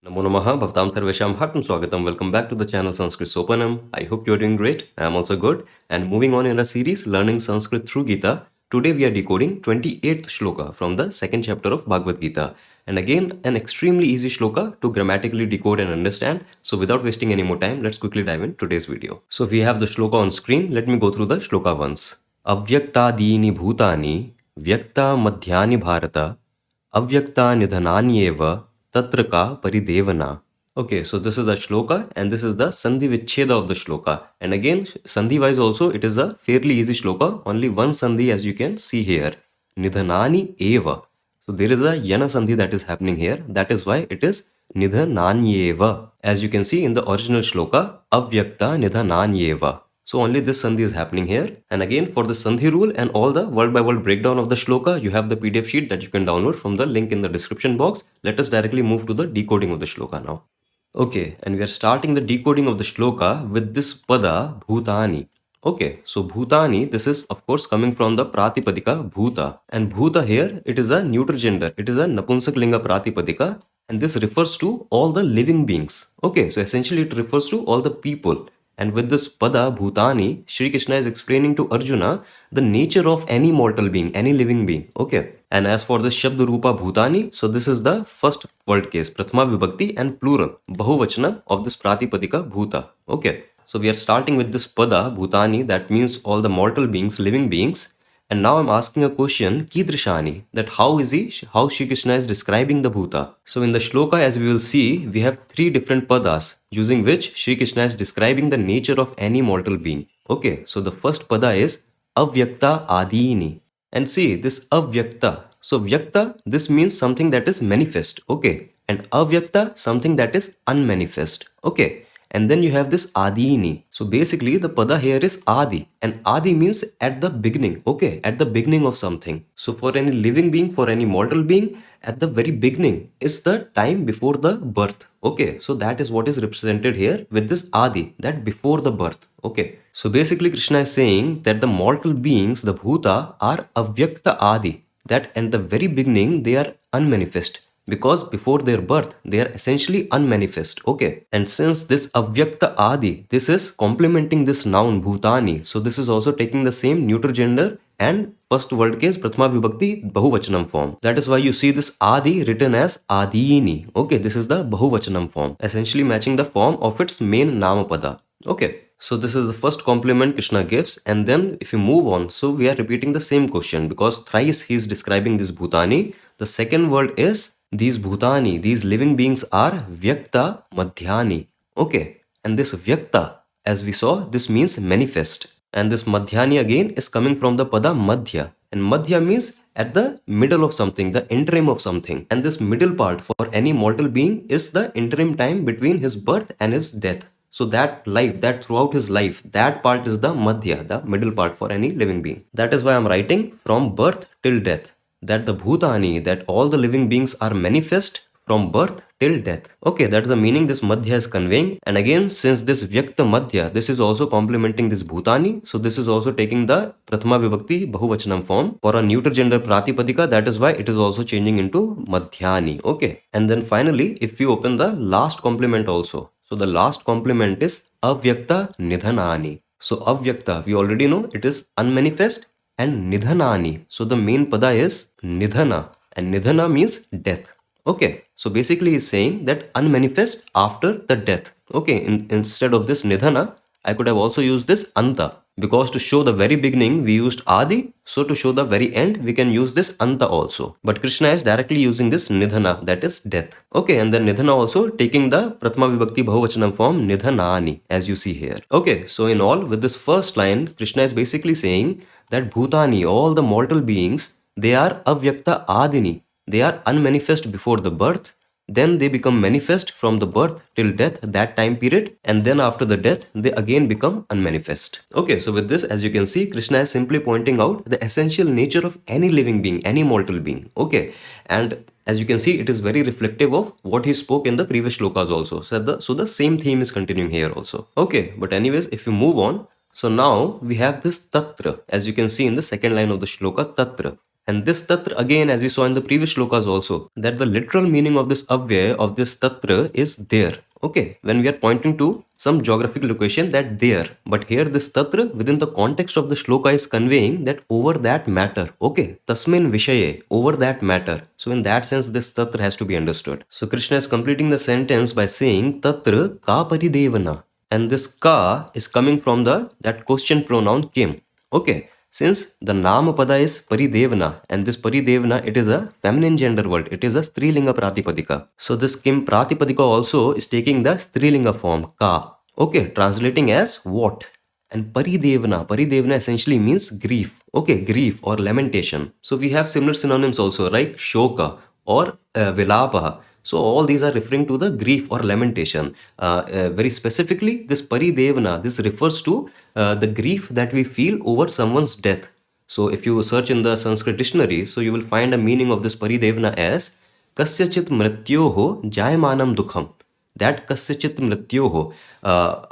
Namo Namaha Bhaktam Sarvesham Hartam Swagatam. Welcome back to the channel Sanskrit Sopanam. I hope you are doing great. I am also good. And moving on in our series Learning Sanskrit through Gita, today we are decoding 28th Shloka from the second chapter of Bhagavad Gita. And again, an extremely easy Shloka to grammatically decode and understand. So without wasting any more time, let's quickly dive in today's video. So we have the Shloka on screen. Let me go through the Shloka once. Avyaktadini bhutani vyakta madhyani bharata avyakta nidhananyeva tatra ka paridevana. Okay, so this is a shloka and this is the Sandhi Vichcheda of the shloka. And again, Sandhi wise also, it is a fairly easy shloka. Only one Sandhi as you can see here. Nidhanani eva. So there is a Yana Sandhi that is happening here. That is why it is Nidhananyeva. As you can see in the original shloka, Avyakta Nidhananyeva. So only this Sandhi is happening here. And again, for the Sandhi rule and all the word by word breakdown of the shloka, you have the PDF sheet that you can download from the link in the description box. Let us directly move to the decoding of the shloka now. Okay, and we are starting the decoding of the shloka with this pada bhutani. Okay, so bhutani, this is of course coming from the pratipadika bhuta. And bhuta here, it is a neuter gender. It is a napunsak linga pratipadika. And this refers to all the living beings. Okay, so essentially it refers to all the people. And with this pada bhutani, Shri Krishna is explaining to Arjuna the nature of any mortal being, any living being. Okay. And as for the Shabd Rupa Bhutani, so this is the first word case, Prathama Vibhakti and plural, Bahuvachana of this Pratipadika Bhuta. Okay. So we are starting with this pada Bhutani, that means all the mortal beings, living beings. And now I'm asking a question, Kidrishani, that how Shri Krishna is describing the Bhuta. So in the shloka, as we will see, we have three different padas using which Shri Krishna is describing the nature of any mortal being. Okay, so the first pada is Avyakta Adini. And see, this Avyakta. So Vyakta, this means something that is manifest. Okay. And Avyakta, something that is unmanifest. Okay. And then you have this Adini. So basically the pada here is Adi. And Adi means at the beginning. Okay, at the beginning of something. So for any living being, for any mortal being, at the very beginning is the time before the birth. Okay, so that is what is represented here with this Adi, that before the birth. Okay, so basically Krishna is saying that the mortal beings, the Bhuta, are Avyakta Adi. That at the very beginning they are unmanifest. Because before their birth, they are essentially unmanifest. Okay. And since this Avyakta Adi, this is complementing this noun Bhutani. So this is also taking the same neuter gender and first word case Prathama Vibhakti Bahuvachanam form. That is why you see this Adi written as Adini. Okay. This is the Bahuvachanam form. Essentially matching the form of its main Namapada. Okay. So this is the first compliment Krishna gives, and then if you move on, so we are repeating the same question because thrice he is describing this Bhutani. The second word is these Bhutani, these living beings are Vyakta Madhyani. Okay, and this Vyakta, as we saw, this means manifest. And this Madhyani again is coming from the pada Madhya. And Madhya means at the middle of something, the interim of something. And this middle part for any mortal being is the interim time between his birth and his death. So that life, that throughout his life, that part is the Madhya, the middle part for any living being. That is why I'm writing from birth till death. That the Bhutani, that all the living beings are manifest from birth till death. Okay, that's the meaning this Madhya is conveying. And again, since this Vyakta Madhya, this is also complementing this Bhutani. So this is also taking the Prathama Vibhakti Bahuvachanam form. For a neuter gender Pratipadika, that is why it is also changing into Madhyani. Okay. And then finally, if you open the last complement also. So the last complement is Avyakta Nidhanani. So Avyakta, we already know it is unmanifest, and Nidhanani. So the main pada is Nidhana, and Nidhana means death. Okay, so basically he's saying that unmanifest after the death. Okay, instead of this Nidhana, I could have also used this Anta. Because to show the very beginning, we used Adi. So to show the very end, we can use this Anta also. But Krishna is directly using this Nidhana, that is death. Okay, and then Nidhana also taking the Prathama Vibhakti Bahuvachanam form Nidhanani, as you see here. Okay, so in all, with this first line, Krishna is basically saying that Bhutani, all the mortal beings, they are Avyakta Adini. They are unmanifest before the birth. Then they become manifest from the birth till death, that time period. And then after the death, they again become unmanifest. Okay, so with this, as you can see, Krishna is simply pointing out the essential nature of any living being, any mortal being. Okay, and as you can see, it is very reflective of what he spoke in the previous shlokas also. So the same theme is continuing here also. Okay, but anyways, if you move on, so now we have this Tatra, as you can see in the second line of the shloka, Tatra. And this tatra, again, as we saw in the previous shlokas also, that the literal meaning of this avyaya, of this tatra, is there. Okay, when we are pointing to some geographical location, that there. But here this tatra within the context of the shloka is conveying that over that matter. Okay, tasmin vishaye, over that matter. So in that sense, this tatra has to be understood. So Krishna is completing the sentence by saying tatra ka paridevana. And this ka is coming from that question pronoun kim. Okay, since the Namapada is Paridevana, and this Paridevana, it is a feminine gender word, it is a Strilinga Pratipadika. So this Kim Pratipadika also is taking the Strilinga form, Ka. Okay, translating as what? And Paridevana essentially means grief. Okay, grief or lamentation. So we have similar synonyms also, right? Shloka or Vilapa. So all these are referring to the grief or lamentation. Very specifically, this paridevana, this refers to the grief that we feel over someone's death. So if you search in the Sanskrit dictionary, so you will find a meaning of this paridevana as kasyachit mrityoho jayamanam dukham. That kasyachit mrityoho,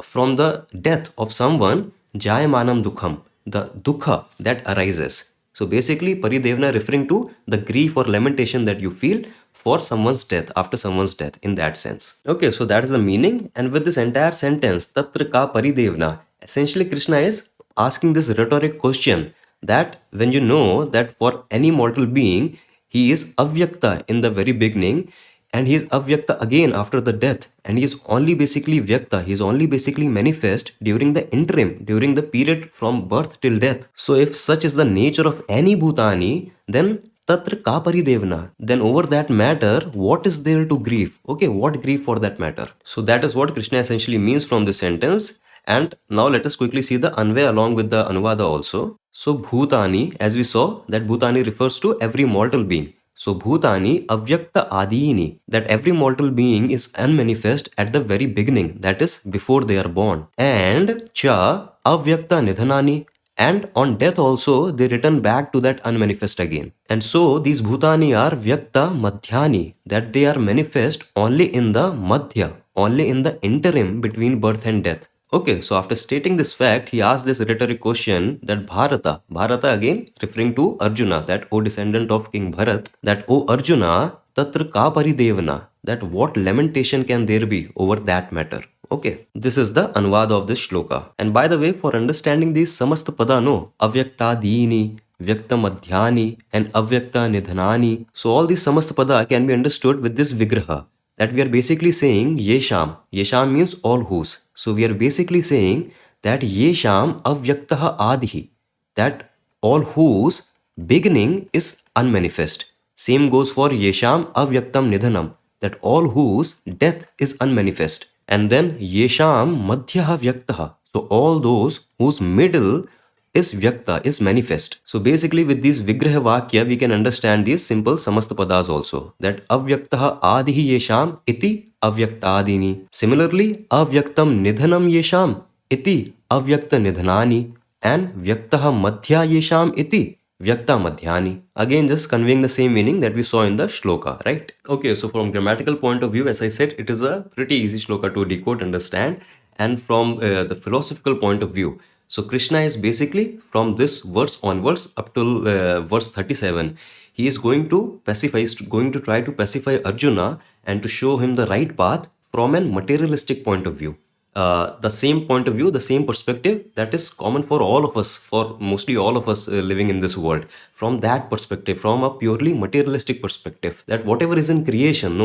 from the death of someone, jayamanam dukham, the dukha that arises. So basically, paridevana referring to the grief or lamentation that you feel for someone's death, after someone's death, in that sense. Okay, so that is the meaning. And with this entire sentence, tatra ka paridevna, essentially Krishna is asking this rhetoric question that when you know that for any mortal being, he is avyakta in the very beginning, and he is avyakta again after the death, and he is only basically vyakta, he is only basically manifest during the interim, during the period from birth till death. So if such is the nature of any bhutani, then tatra ka paridevana, then over that matter, what is there to grieve? Okay, what grief for that matter? So that is what Krishna essentially means from this sentence. And now let us quickly see the Anvay along with the Anuvada also. So bhutani, as we saw, that bhutani refers to every mortal being. So bhutani avyakta adini, that every mortal being is unmanifest at the very beginning, that is before they are born. And cha avyakta nidhanani, and on death also they return back to that unmanifest again. And so these bhutani are vyakta madhyani, that they are manifest only in the madhya, only in the interim between birth and death. Okay, so after stating this fact, he asked this rhetoric question that Bharata again referring to Arjuna, that O descendant of King Bharat, that O Arjuna, tatra ka paridevana, that what lamentation can there be over that matter? Okay, this is the Anuvada of this shloka. And by the way, for understanding these samasta pada, no, avyakta dini, vyakta madhyani, and avyakta nidhanani. So all these samasta pada can be understood with this vigraha, that we are basically saying yesham. Yesham means all whose. So we are basically saying that yesham avyaktaha adihi, that all whose beginning is unmanifest. Same goes for yesham avyaktam nidhanam, that all whose death is unmanifest. And then yesham madhyaha vyaktaha, so all those whose middle is vyakta, is manifest. So basically with these vigraha vakya, we can understand these simple samasta padas also, that avyaktaha adihi yesham iti avyakta-adini. Similarly, avyaktam nidhanam yesham iti avyakta nidhanani, and vyaktaha madhya yesham iti vyakta madhyani. Again, just conveying the same meaning that we saw in the shloka, right? Okay, so from grammatical point of view, as I said, it is a pretty easy shloka to decode, understand. And from the philosophical point of view, so Krishna is basically from this verse onwards up till verse 37, he is going to pacify, is going to try to pacify Arjuna and to show him the right path from a materialistic point of view. The same point of view, the same perspective that is common for all of us, for mostly all of us living in this world. From that perspective, from a purely materialistic perspective, that whatever is in creation,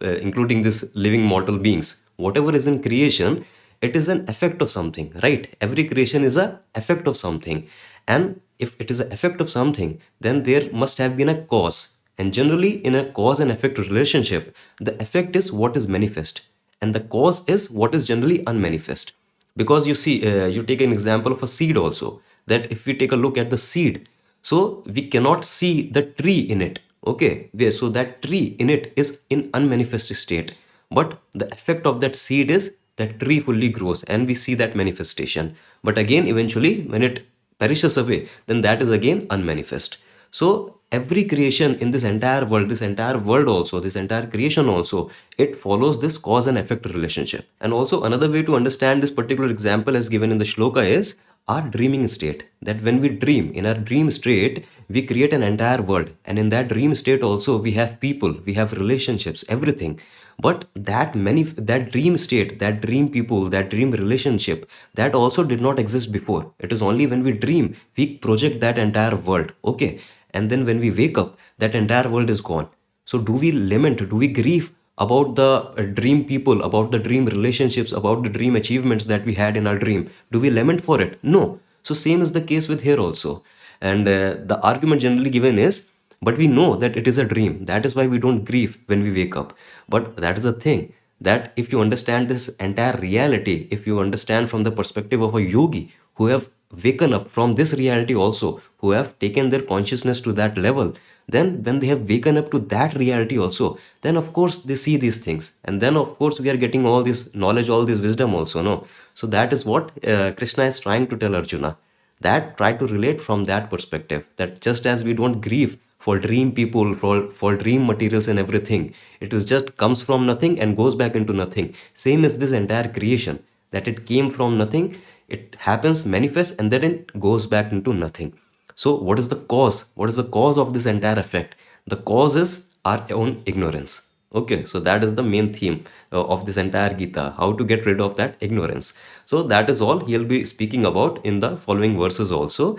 including this living mortal beings, whatever is in creation, it is an effect of something, right? Every creation is an effect of something. And if it is an effect of something, then there must have been a cause. And generally, in a cause and effect relationship, the effect is what is manifest, and the cause is what is generally unmanifest. Because you see, you take an example of a seed also, that if we take a look at the seed, so we cannot see the tree in it. Okay, so that tree in it is in unmanifest state, but the effect of that seed is that tree fully grows and we see that manifestation. But again, eventually, when it perishes away, then that is again unmanifest. So every creation in this entire world also, this entire creation also, it follows this cause and effect relationship. And also another way to understand this particular example as given in the shloka is our dreaming state. That when we dream, in our dream state, we create an entire world. And in that dream state also, we have people, we have relationships, everything. But that dream state, that dream people, that dream relationship, that also did not exist before. It is only when we dream, we project that entire world. Okay. And then when we wake up, that entire world is gone. So do we lament, do we grieve about the dream people, about the dream relationships, about the dream achievements that we had in our dream? Do we lament for it? No. So same is the case with here also. And the argument generally given is, but we know that it is a dream. That is why we don't grieve when we wake up. But that is the thing, that if you understand this entire reality, if you understand from the perspective of a yogi who have waken up from this reality also, who have taken their consciousness to that level, then when they have waken up to that reality also, then of course they see these things, and then of course we are getting all this knowledge, all this wisdom also, no? So that is what Krishna is trying to tell Arjuna, that try to relate from that perspective, that just as we don't grieve for dream people, for dream materials and everything, it is just comes from nothing and goes back into nothing. Same as this entire creation, that it came from nothing, it happens, manifests, and then it goes back into nothing. So what is the cause? What is the cause of this entire effect? The cause is our own ignorance. Okay, so that is the main theme of this entire Gita, how to get rid of that ignorance. So that is all he'll be speaking about in the following verses also.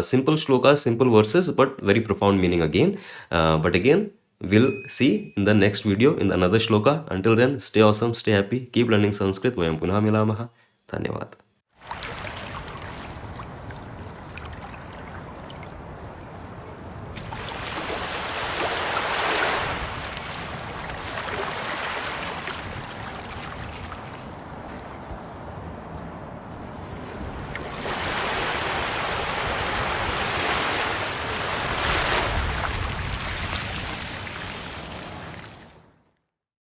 Simple shlokas, simple verses, but very profound meaning again. But again, we'll see in the next video in another shloka. Until then, stay awesome, stay happy, keep learning Sanskrit. Vayam punah milamaha. Dhanyavad.